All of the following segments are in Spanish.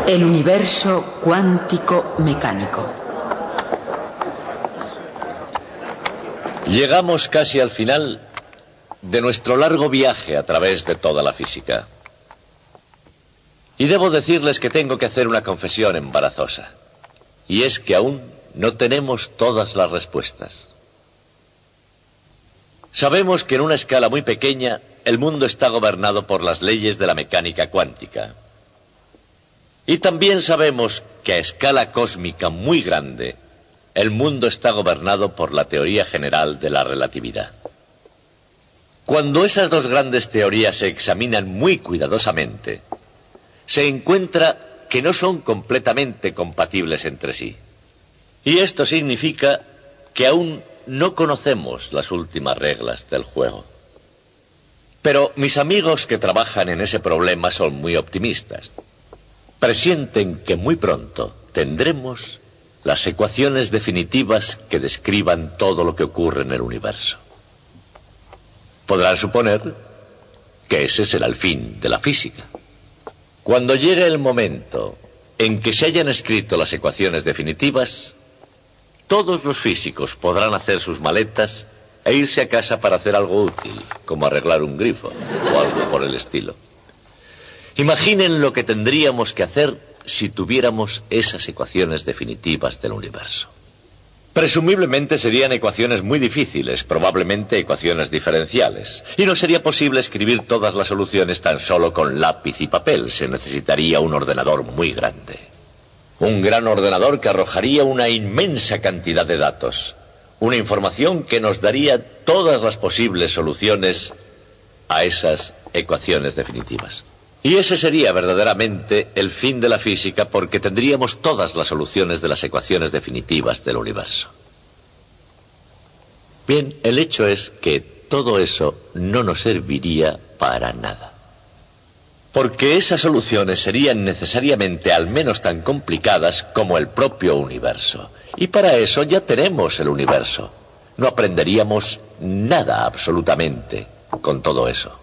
El universo cuántico mecánico. Llegamos casi al final de nuestro largo viaje a través de toda la física. Y debo decirles que tengo que hacer una confesión embarazosa. Y es que aún no tenemos todas las respuestas. Sabemos que en una escala muy pequeña el mundo está gobernado por las leyes de la mecánica cuántica. Y también sabemos que a escala cósmica muy grande el mundo está gobernado por la teoría general de la relatividad. Cuando esas dos grandes teorías se examinan muy cuidadosamente, se encuentra que no son completamente compatibles entre sí. Y esto significa que aún no conocemos las últimas reglas del juego. Pero mis amigos que trabajan en ese problema son muy optimistas. Presienten que muy pronto tendremos las ecuaciones definitivas que describan todo lo que ocurre en el universo. Podrán suponer que ese será el fin de la física. Cuando llegue el momento en que se hayan escrito las ecuaciones definitivas, todos los físicos podrán hacer sus maletas e irse a casa para hacer algo útil, como arreglar un grifo o algo por el estilo. Imaginen lo que tendríamos que hacer si tuviéramos esas ecuaciones definitivas del universo. Presumiblemente serían ecuaciones muy difíciles, probablemente ecuaciones diferenciales. Y no sería posible escribir todas las soluciones tan solo con lápiz y papel. Se necesitaría un ordenador muy grande. Un gran ordenador que arrojaría una inmensa cantidad de datos. Una información que nos daría todas las posibles soluciones a esas ecuaciones definitivas. Y ese sería verdaderamente el fin de la física, porque tendríamos todas las soluciones de las ecuaciones definitivas del universo. Bien, el hecho es que todo eso no nos serviría para nada. Porque esas soluciones serían necesariamente al menos tan complicadas como el propio universo. Y para eso ya tenemos el universo. No aprenderíamos nada absolutamente con todo eso.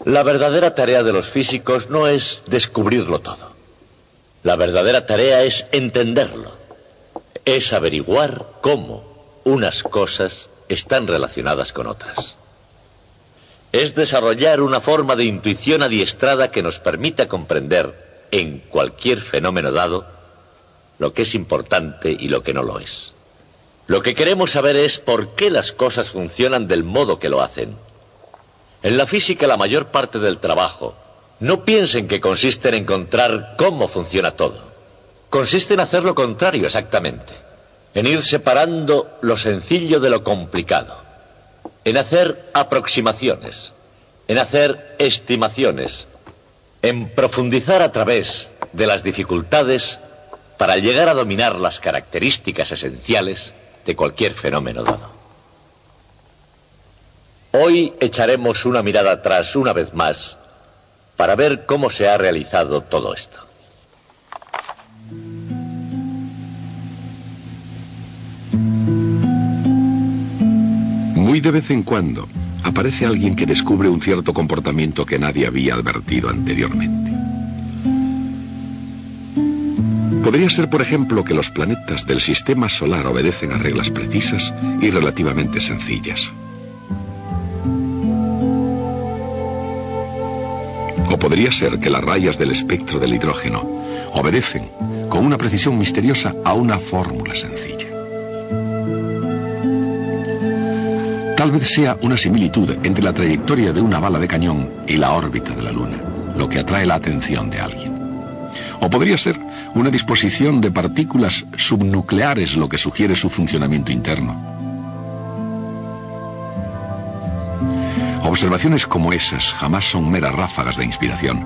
La verdadera tarea de los físicos no es descubrirlo todo. La verdadera tarea es entenderlo. Es averiguar cómo unas cosas están relacionadas con otras. Es desarrollar una forma de intuición adiestrada que nos permita comprender en cualquier fenómeno dado lo que es importante y lo que no lo es. Lo que queremos saber es por qué las cosas funcionan del modo que lo hacen. En la física la mayor parte del trabajo, no piensen que consiste en encontrar cómo funciona todo. Consiste en hacer lo contrario exactamente. En ir separando lo sencillo de lo complicado. En hacer aproximaciones. En hacer estimaciones. En profundizar a través de las dificultades para llegar a dominar las características esenciales de cualquier fenómeno dado. Hoy echaremos una mirada atrás una vez más para ver cómo se ha realizado todo esto. Muy de vez en cuando aparece alguien que descubre un cierto comportamiento que nadie había advertido anteriormente. Podría ser, por ejemplo, que los planetas del sistema solar obedecen a reglas precisas y relativamente sencillas. O podría ser que las rayas del espectro del hidrógeno obedecen con una precisión misteriosa a una fórmula sencilla. Tal vez sea una similitud entre la trayectoria de una bala de cañón y la órbita de la Luna, lo que atrae la atención de alguien. O podría ser una disposición de partículas subnucleares lo que sugiere su funcionamiento interno. Observaciones como esas jamás son meras ráfagas de inspiración.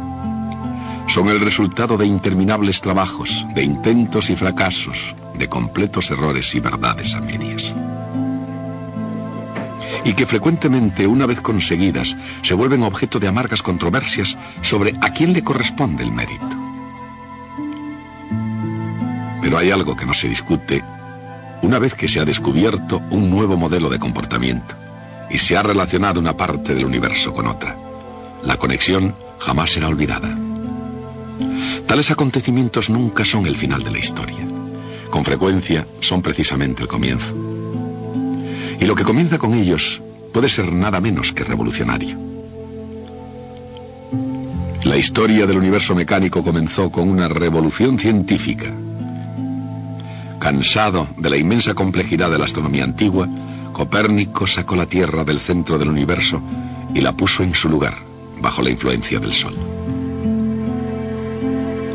Son el resultado de interminables trabajos, de intentos y fracasos, de completos errores y verdades a medias. Y que frecuentemente, una vez conseguidas, se vuelven objeto de amargas controversias sobre a quién le corresponde el mérito. Pero hay algo que no se discute una vez que se ha descubierto un nuevo modelo de comportamiento. y se ha relacionado una parte del universo con otra. La conexión jamás será olvidada. Tales acontecimientos nunca son el final de la historia. Con frecuencia son precisamente el comienzo. Y lo que comienza con ellos puede ser nada menos que revolucionario. La historia del universo mecánico comenzó con una revolución científica. Cansado de la inmensa complejidad de la astronomía antigua, Copérnico sacó la Tierra del centro del universo y la puso en su lugar, bajo la influencia del Sol.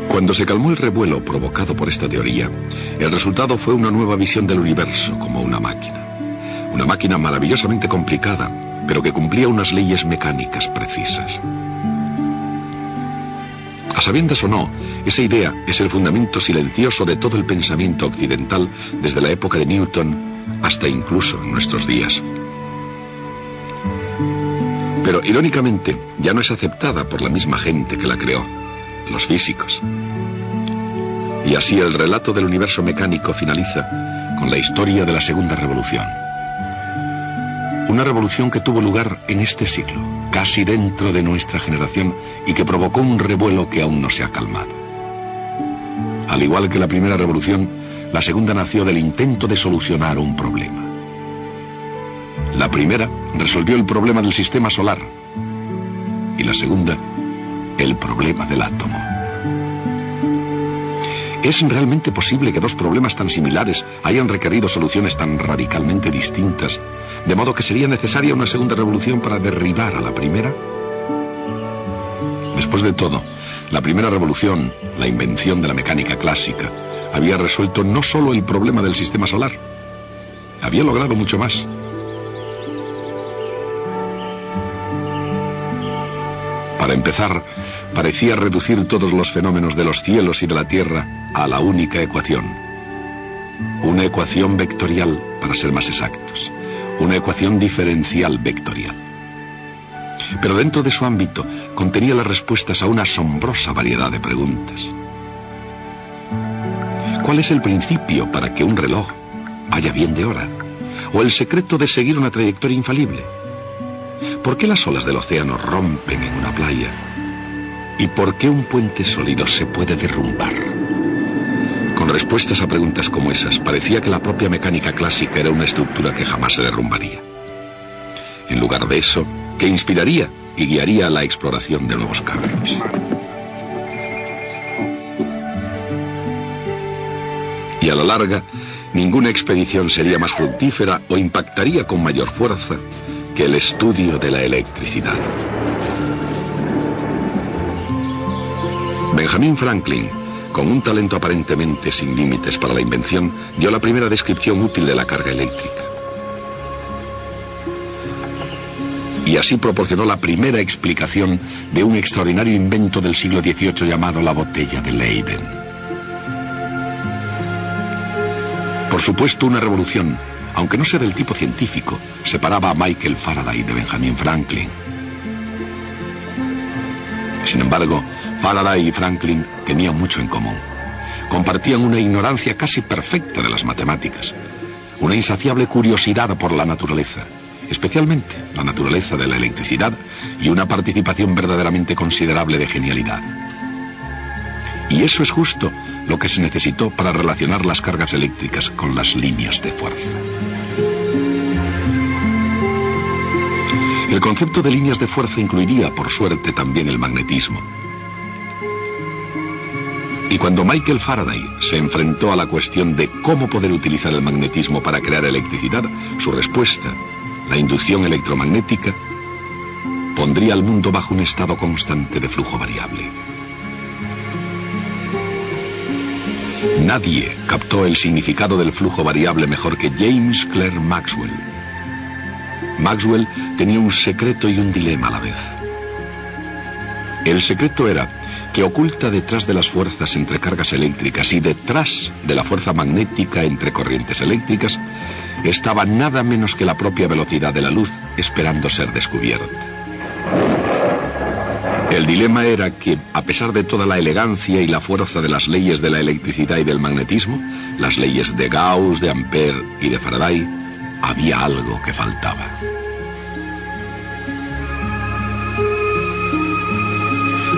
Cuando se calmó el revuelo provocado por esta teoría, el resultado fue una nueva visión del universo como una máquina. Una máquina maravillosamente complicada, pero que cumplía unas leyes mecánicas precisas. A sabiendas o no, esa idea es el fundamento silencioso de todo el pensamiento occidental desde la época de Newton hasta incluso nuestros días. Pero irónicamente ya no es aceptada por la misma gente que la creó, los físicos. Y así el relato del universo mecánico finaliza con la historia de la Segunda Revolución. Una revolución que tuvo lugar en este siglo, casi dentro de nuestra generación, y que provocó un revuelo que aún no se ha calmado. Al igual que la primera revolución, la segunda nació del intento de solucionar un problema. La primera resolvió el problema del sistema solar y la segunda, el problema del átomo. ¿Es realmente posible que dos problemas tan similares hayan requerido soluciones tan radicalmente distintas, de modo que sería necesaria una segunda revolución para derribar a la primera? Después de todo, la primera revolución, la invención de la mecánica clásica, había resuelto no solo el problema del sistema solar, había logrado mucho más. Para empezar, parecía reducir todos los fenómenos de los cielos y de la tierra a la única ecuación. Una ecuación vectorial, para ser más exactos. Una ecuación diferencial vectorial. Pero dentro de su ámbito contenía las respuestas a una asombrosa variedad de preguntas. ¿Cuál es el principio para que un reloj vaya bien de hora? ¿O el secreto de seguir una trayectoria infalible? ¿Por qué las olas del océano rompen en una playa? ¿Y por qué un puente sólido se puede derrumbar? Con respuestas a preguntas como esas, parecía que la propia mecánica clásica era una estructura que jamás se derrumbaría. En lugar de eso, que inspiraría y guiaría la exploración de nuevos campos. Y a la larga, ninguna expedición sería más fructífera o impactaría con mayor fuerza que el estudio de la electricidad. Benjamin Franklin, con un talento aparentemente sin límites para la invención, dio la primera descripción útil de la carga eléctrica. Y así proporcionó la primera explicación de un extraordinario invento del siglo XVIII llamado la botella de Leyden. Por supuesto, una revolución, aunque no sea del tipo científico, separaba a Michael Faraday de Benjamin Franklin. Sin embargo, Faraday y Franklin tenían mucho en común. Compartían una ignorancia casi perfecta de las matemáticas, una insaciable curiosidad por la naturaleza, especialmente la naturaleza de la electricidad, y una participación verdaderamente considerable de genialidad. Y eso es justo lo que se necesitó para relacionar las cargas eléctricas con las líneas de fuerza. El concepto de líneas de fuerza incluiría, por suerte, también el magnetismo. Y cuando Michael Faraday se enfrentó a la cuestión de cómo poder utilizar el magnetismo para crear electricidad, su respuesta, la inducción electromagnética, pondría al mundo bajo un estado constante de flujo variable. Nadie captó el significado del flujo variable mejor que James Clerk Maxwell. Maxwell tenía un secreto y un dilema a la vez. El secreto era que oculta detrás de las fuerzas entre cargas eléctricas y detrás de la fuerza magnética entre corrientes eléctricas estaba nada menos que la propia velocidad de la luz esperando ser descubierta. El dilema era que, a pesar de toda la elegancia y la fuerza de las leyes de la electricidad y del magnetismo, las leyes de Gauss, de Ampère y de Faraday, había algo que faltaba.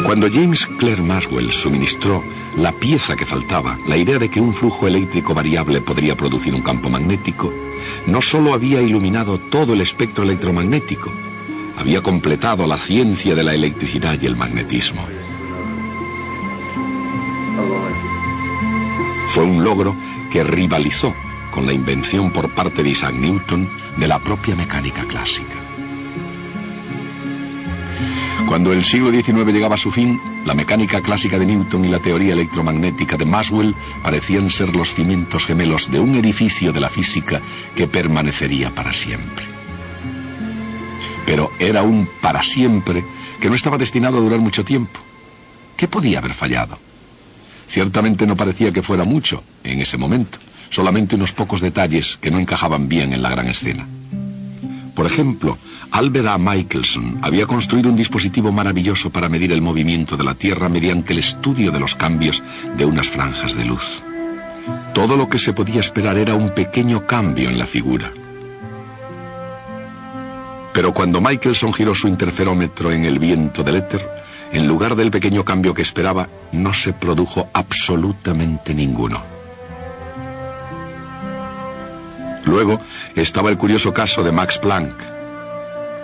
Cuando James Clerk Maxwell suministró la pieza que faltaba, la idea de que un flujo eléctrico variable podría producir un campo magnético, no solo había iluminado todo el espectro electromagnético, había completado la ciencia de la electricidad y el magnetismo. Fue un logro que rivalizó con la invención por parte de Isaac Newton de la propia mecánica clásica. Cuando el siglo XIX llegaba a su fin, la mecánica clásica de Newton y la teoría electromagnética de Maxwell parecían ser los cimientos gemelos de un edificio de la física que permanecería para siempre. Pero era un para siempre que no estaba destinado a durar mucho tiempo. ¿Qué podía haber fallado? Ciertamente no parecía que fuera mucho en ese momento, solamente unos pocos detalles que no encajaban bien en la gran escena. Por ejemplo, Albert A. Michelson había construido un dispositivo maravilloso para medir el movimiento de la Tierra mediante el estudio de los cambios de unas franjas de luz. Todo lo que se podía esperar era un pequeño cambio en la figura. Pero cuando Michelson giró su interferómetro en el viento del éter, en lugar del pequeño cambio que esperaba, no se produjo absolutamente ninguno. Luego estaba el curioso caso de Max Planck.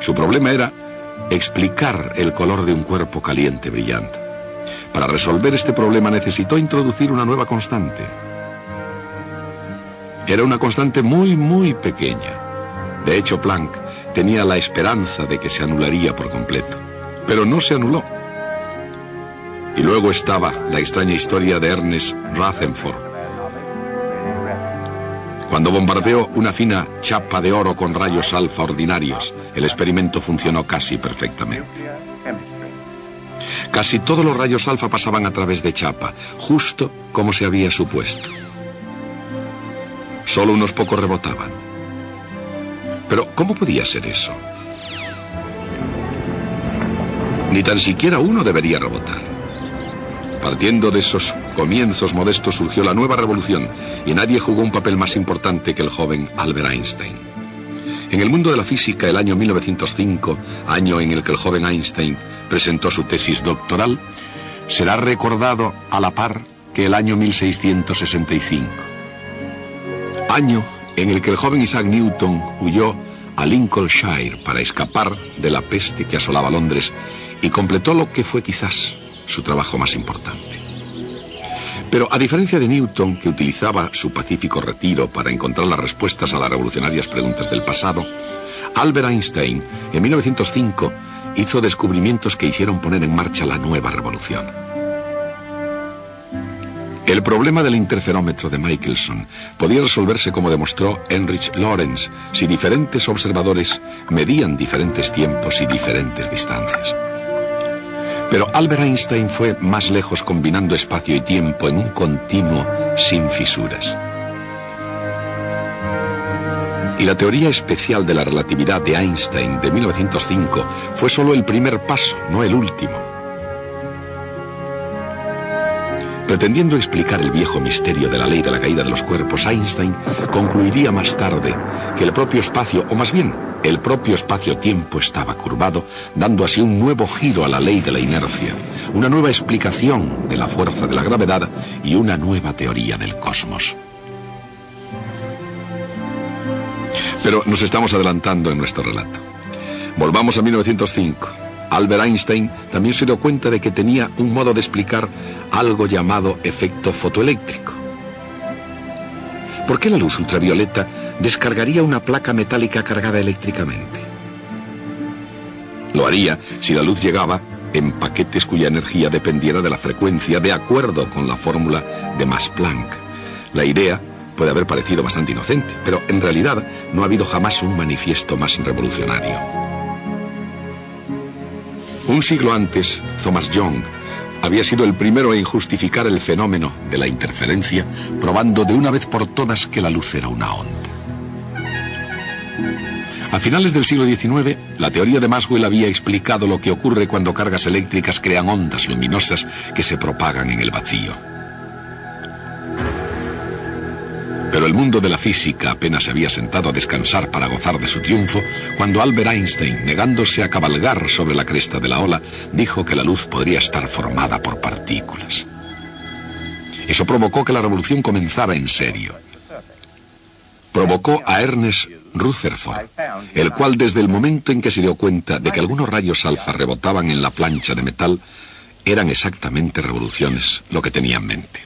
Su problema era explicar el color de un cuerpo caliente brillante. Para resolver este problema necesitó introducir una nueva constante. Era una constante muy pequeña. De hecho, Planck tenía la esperanza de que se anularía por completo, pero no se anuló. Y luego estaba la extraña historia de Ernest Rutherford. Cuando bombardeó una fina chapa de oro con rayos alfa ordinarios, el experimento funcionó casi perfectamente. Casi todos los rayos alfa pasaban a través de chapa, justo como se había supuesto. Solo unos pocos rebotaban. Pero, ¿cómo podía ser eso? Ni tan siquiera uno debería rebotar. Partiendo de esos comienzos modestos surgió la nueva revolución y nadie jugó un papel más importante que el joven Albert Einstein. En el mundo de la física, el año 1905, año en el que el joven Einstein presentó su tesis doctoral, será recordado a la par que el año 1665. Año en el que el joven Isaac Newton huyó a Lincolnshire para escapar de la peste que asolaba Londres y completó lo que fue quizás su trabajo más importante. Pero a diferencia de Newton, que utilizaba su pacífico retiro para encontrar las respuestas a las revolucionarias preguntas del pasado, Albert Einstein, en 1905, hizo descubrimientos que hicieron poner en marcha la nueva revolución. El problema del interferómetro de Michelson podía resolverse, como demostró Heinrich Lorentz, si diferentes observadores medían diferentes tiempos y diferentes distancias. Pero Albert Einstein fue más lejos combinando espacio y tiempo en un continuo sin fisuras. Y la teoría especial de la relatividad de Einstein de 1905 fue solo el primer paso, no el último. Pretendiendo explicar el viejo misterio de la ley de la caída de los cuerpos, Einstein concluiría más tarde que el propio espacio, o más bien, el propio espacio-tiempo estaba curvado, dando así un nuevo giro a la ley de la inercia, una nueva explicación de la fuerza de la gravedad y una nueva teoría del cosmos. Pero nos estamos adelantando en nuestro relato. Volvamos a 1905. Albert Einstein también se dio cuenta de que tenía un modo de explicar algo llamado efecto fotoeléctrico. ¿Por qué la luz ultravioleta descargaría una placa metálica cargada eléctricamente? Lo haría si la luz llegaba en paquetes cuya energía dependiera de la frecuencia, de acuerdo con la fórmula de Max-Planck. La idea puede haber parecido bastante inocente, pero en realidad no ha habido jamás un manifiesto más revolucionario. Un siglo antes, Thomas Young había sido el primero en justificar el fenómeno de la interferencia, probando de una vez por todas que la luz era una onda. A finales del siglo XIX, la teoría de Maxwell había explicado lo que ocurre cuando cargas eléctricas crean ondas luminosas que se propagan en el vacío. Pero Pero el mundo de la física apenas se había sentado a descansar para gozar de su triunfo cuando Albert Einstein, negándose a cabalgar sobre la cresta de la ola, dijo que la luz podría estar formada por partículas. Eso provocó que la revolución comenzara en serio. Provocó a Ernest Rutherford, el cual desde el momento en que se dio cuenta de que algunos rayos alfa rebotaban en la plancha de metal, eran exactamente revoluciones lo que tenía en mente.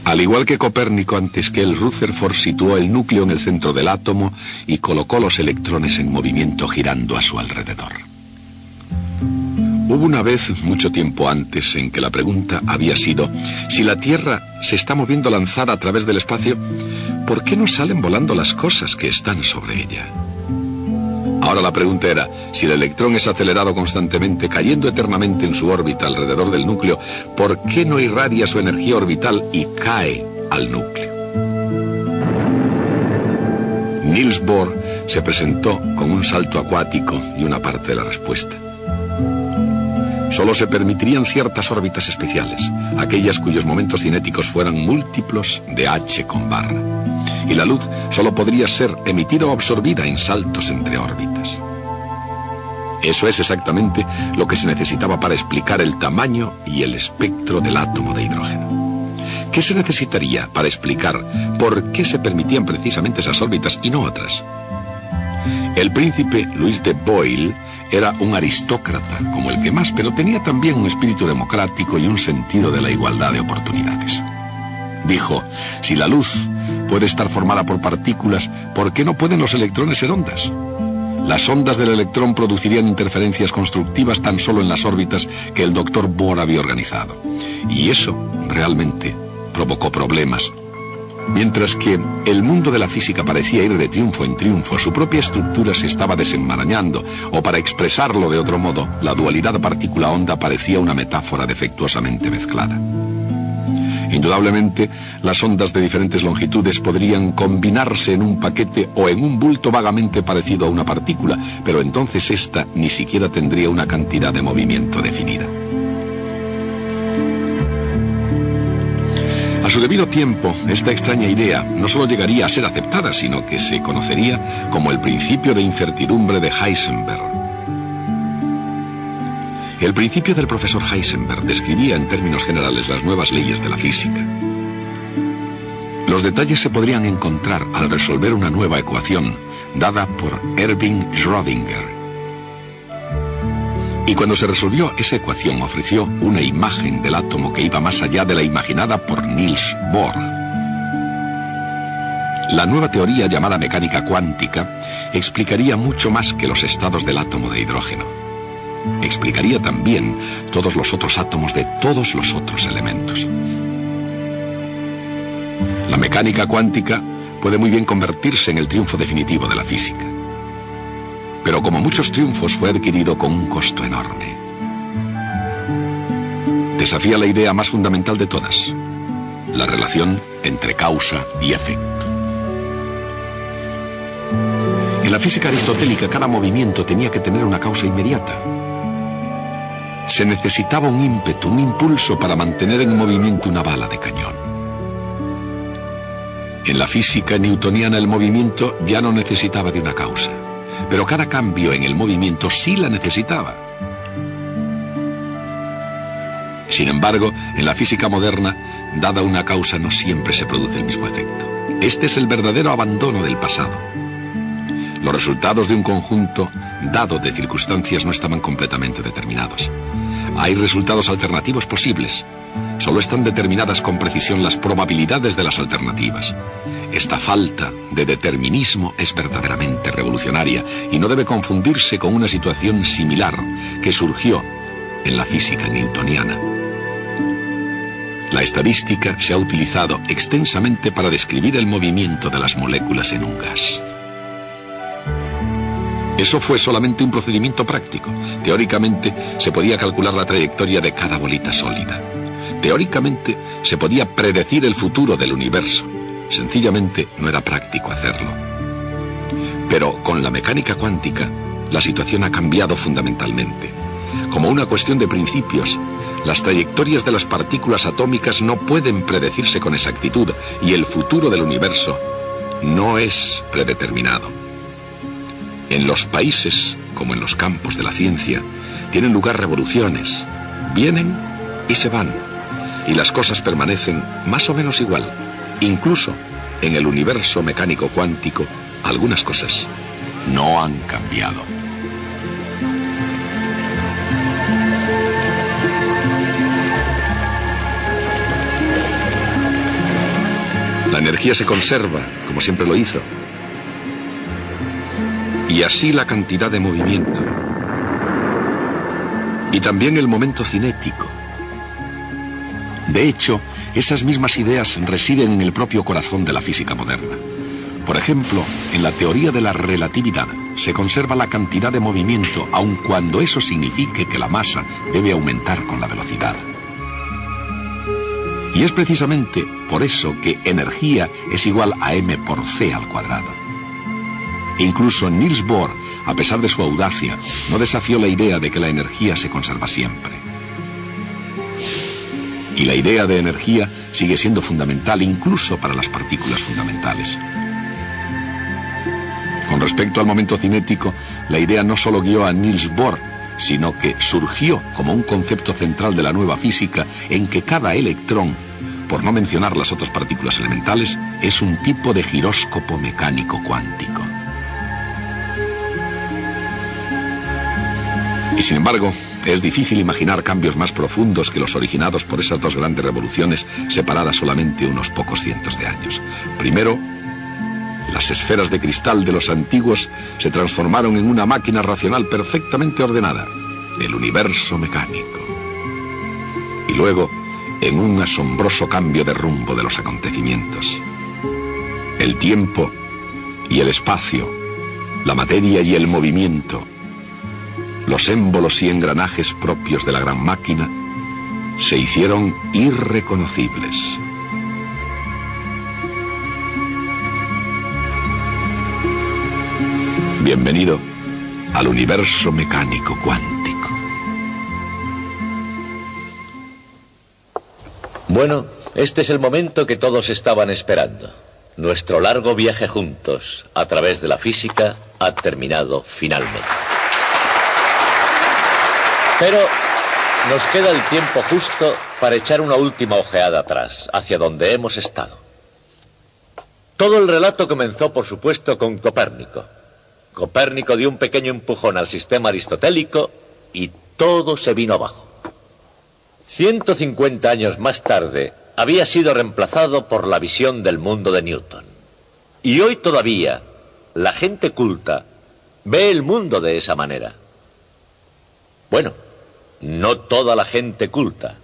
Al igual que Copérnico antes que él, Rutherford situó el núcleo en el centro del átomo y colocó los electrones en movimiento girando a su alrededor. Hubo una vez, mucho tiempo antes, en que la pregunta había sido: si la Tierra se está moviendo lanzada a través del espacio, ¿por qué no salen volando las cosas que están sobre ella? Ahora la pregunta era: si el electrón es acelerado constantemente, cayendo eternamente en su órbita alrededor del núcleo, ¿por qué no irradia su energía orbital y cae al núcleo? Niels Bohr se presentó con un salto acuático y una parte de la respuesta. Solo se permitirían ciertas órbitas especiales, aquellas cuyos momentos cinéticos fueran múltiplos de h con barra. Y la luz solo podría ser emitida o absorbida en saltos entre órbitas. Eso es exactamente lo que se necesitaba para explicar el tamaño y el espectro del átomo de hidrógeno. ¿Qué se necesitaría para explicar por qué se permitían precisamente esas órbitas y no otras? El príncipe Luis de Boyle era un aristócrata como el que más, pero tenía también un espíritu democrático y un sentido de la igualdad de oportunidades. Dijo: si la luz puede estar formada por partículas, ¿por qué no pueden los electrones ser ondas? Las ondas del electrón producirían interferencias constructivas tan solo en las órbitas que el doctor Bohr había organizado. Y eso realmente provocó problemas. Mientras que el mundo de la física parecía ir de triunfo en triunfo, su propia estructura se estaba desenmarañando, o para expresarlo de otro modo, la dualidad partícula-onda parecía una metáfora defectuosamente mezclada. Indudablemente, las ondas de diferentes longitudes podrían combinarse en un paquete o en un bulto vagamente parecido a una partícula, pero entonces ésta ni siquiera tendría una cantidad de movimiento definida. A su debido tiempo, esta extraña idea no solo llegaría a ser aceptada, sino que se conocería como el principio de incertidumbre de Heisenberg. El principio del profesor Heisenberg describía en términos generales las nuevas leyes de la física. Los detalles se podrían encontrar al resolver una nueva ecuación dada por Erwin Schrödinger. Y cuando se resolvió esa ecuación, ofreció una imagen del átomo que iba más allá de la imaginada por Niels Bohr. La nueva teoría llamada mecánica cuántica explicaría mucho más que los estados del átomo de hidrógeno. Explicaría también todos los otros átomos de todos los otros elementos. La mecánica cuántica puede muy bien convertirse en el triunfo definitivo de la física. Pero como muchos triunfos fue adquirido con un costo enorme. Desafía la idea más fundamental de todas: la relación entre causa y efecto. En la física aristotélica, cada movimiento tenía que tener una causa inmediata. Se necesitaba un ímpetu, un impulso para mantener en movimiento una bala de cañón. En la física newtoniana, el movimiento ya no necesitaba de una causa, pero cada cambio en el movimiento sí la necesitaba. Sin embargo, en la física moderna, dada una causa, no siempre se produce el mismo efecto. Este es el verdadero abandono del pasado. Los resultados de un conjunto dado de circunstancias no estaban completamente determinados. Hay resultados alternativos posibles. Solo están determinadas con precisión las probabilidades de las alternativas. Esta falta de determinismo es verdaderamente revolucionaria y no debe confundirse con una situación similar que surgió en la física newtoniana. La estadística se ha utilizado extensamente para describir el movimiento de las moléculas en un gas. Eso fue solamente un procedimiento práctico. Teóricamente se podía calcular la trayectoria de cada bolita sólida. Teóricamente se podía predecir el futuro del universo. Sencillamente no era práctico hacerlo. Pero con la mecánica cuántica, la situación ha cambiado fundamentalmente. Como una cuestión de principios, las trayectorias de las partículas atómicas no pueden predecirse con exactitud y el futuro del universo no es predeterminado. En los países, como en los campos de la ciencia, tienen lugar revoluciones. Vienen y se van, y las cosas permanecen más o menos igual. Incluso en el universo mecánico cuántico, algunas cosas no han cambiado. La energía se conserva, como siempre lo hizo. Y así la cantidad de movimiento. Y también el momento cinético. De hecho, esas mismas ideas residen en el propio corazón de la física moderna. Por ejemplo, en la teoría de la relatividad se conserva la cantidad de movimiento, aun cuando eso signifique que la masa debe aumentar con la velocidad. Y es precisamente por eso que energía es igual a m por c al cuadrado. Incluso Niels Bohr, a pesar de su audacia, no desafió la idea de que la energía se conserva siempre. Y la idea de energía sigue siendo fundamental incluso para las partículas fundamentales. Con respecto al momento cinético, la idea no solo guió a Niels Bohr, sino que surgió como un concepto central de la nueva física en que cada electrón, por no mencionar las otras partículas elementales, es un tipo de giróscopo mecánico cuántico. Y sin embargo, es difícil imaginar cambios más profundos que los originados por esas dos grandes revoluciones separadas solamente unos pocos cientos de años. Primero, las esferas de cristal de los antiguos se transformaron en una máquina racional perfectamente ordenada, el universo mecánico. Y luego, en un asombroso cambio de rumbo de los acontecimientos. El tiempo y el espacio, la materia y el movimiento, los émbolos y engranajes propios de la gran máquina, se hicieron irreconocibles. Bienvenido al universo mecánico cuántico. Bueno, este es el momento que todos estaban esperando. Nuestro largo viaje juntos a través de la física ha terminado finalmente. Pero nos queda el tiempo justo para echar una última ojeada atrás, hacia donde hemos estado. Todo el relato comenzó, por supuesto, con Copérnico. Copérnico dio un pequeño empujón al sistema aristotélico y todo se vino abajo. 150 años más tarde había sido reemplazado por la visión del mundo de Newton. Y hoy todavía la gente culta ve el mundo de esa manera. Bueno, no toda la gente culta.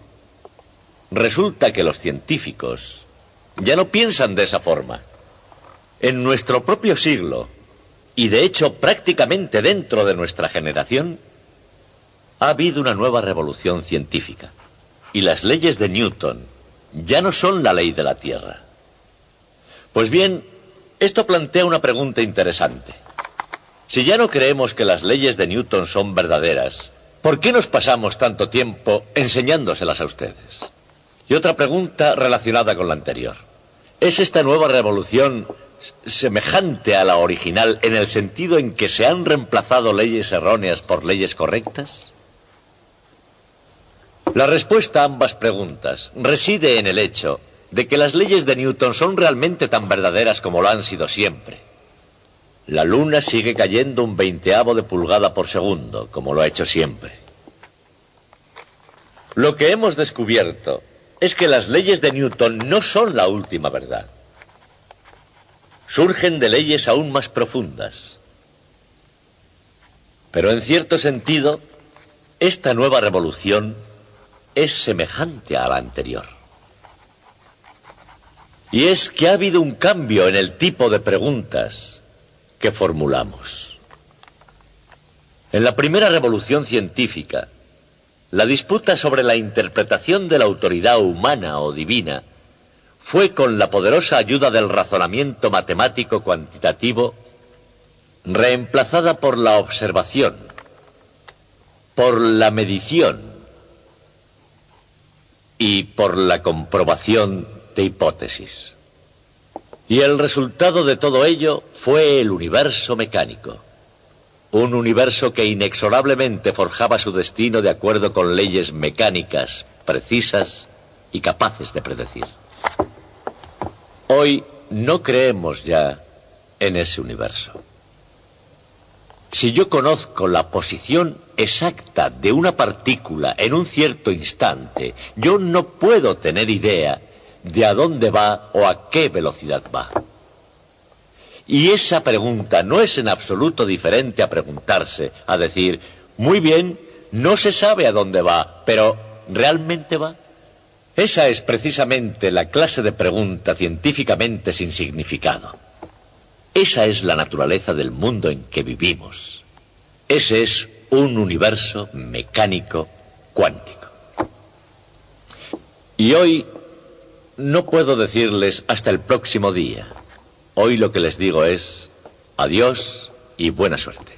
Resulta que los científicos ya no piensan de esa forma. En nuestro propio siglo, y de hecho prácticamente dentro de nuestra generación, ha habido una nueva revolución científica. Y las leyes de Newton ya no son la ley de la Tierra. Pues bien, esto plantea una pregunta interesante. Si ya no creemos que las leyes de Newton son verdaderas, ¿por qué nos pasamos tanto tiempo enseñándoselas a ustedes? Y otra pregunta relacionada con la anterior. ¿Es esta nueva revolución semejante a la original en el sentido en que se han reemplazado leyes erróneas por leyes correctas? La respuesta a ambas preguntas reside en el hecho de que las leyes de Newton son realmente tan verdaderas como lo han sido siempre. La luna sigue cayendo 1/20 de pulgada por segundo, como lo ha hecho siempre. Lo que hemos descubierto es que las leyes de Newton no son la última verdad. Surgen de leyes aún más profundas. Pero en cierto sentido, esta nueva revolución es semejante a la anterior. Y es que ha habido un cambio en el tipo de preguntas que formulamos. En la primera revolución científica, la disputa sobre la interpretación de la autoridad humana o divina fue, con la poderosa ayuda del razonamiento matemático cuantitativo, reemplazada por la observación. por la medición y por la comprobación de hipótesis. Y el resultado de todo ello fue el universo mecánico. Un universo que inexorablemente forjaba su destino de acuerdo con leyes mecánicas precisas y capaces de predecir. Hoy no creemos ya en ese universo. Si yo conozco la posición exacta de una partícula en un cierto instante, yo no puedo tener idea de a dónde va o a qué velocidad va. Y esa pregunta no es en absoluto diferente a preguntarse, a decir, muy bien, no se sabe a dónde va, pero ¿realmente va? Esa es precisamente la clase de pregunta científicamente sin significado. Esa es la naturaleza del mundo en que vivimos. Ese es un universo mecánico cuántico. Y hoy no puedo decirles hasta el próximo día. Hoy lo que les digo es adiós y buena suerte.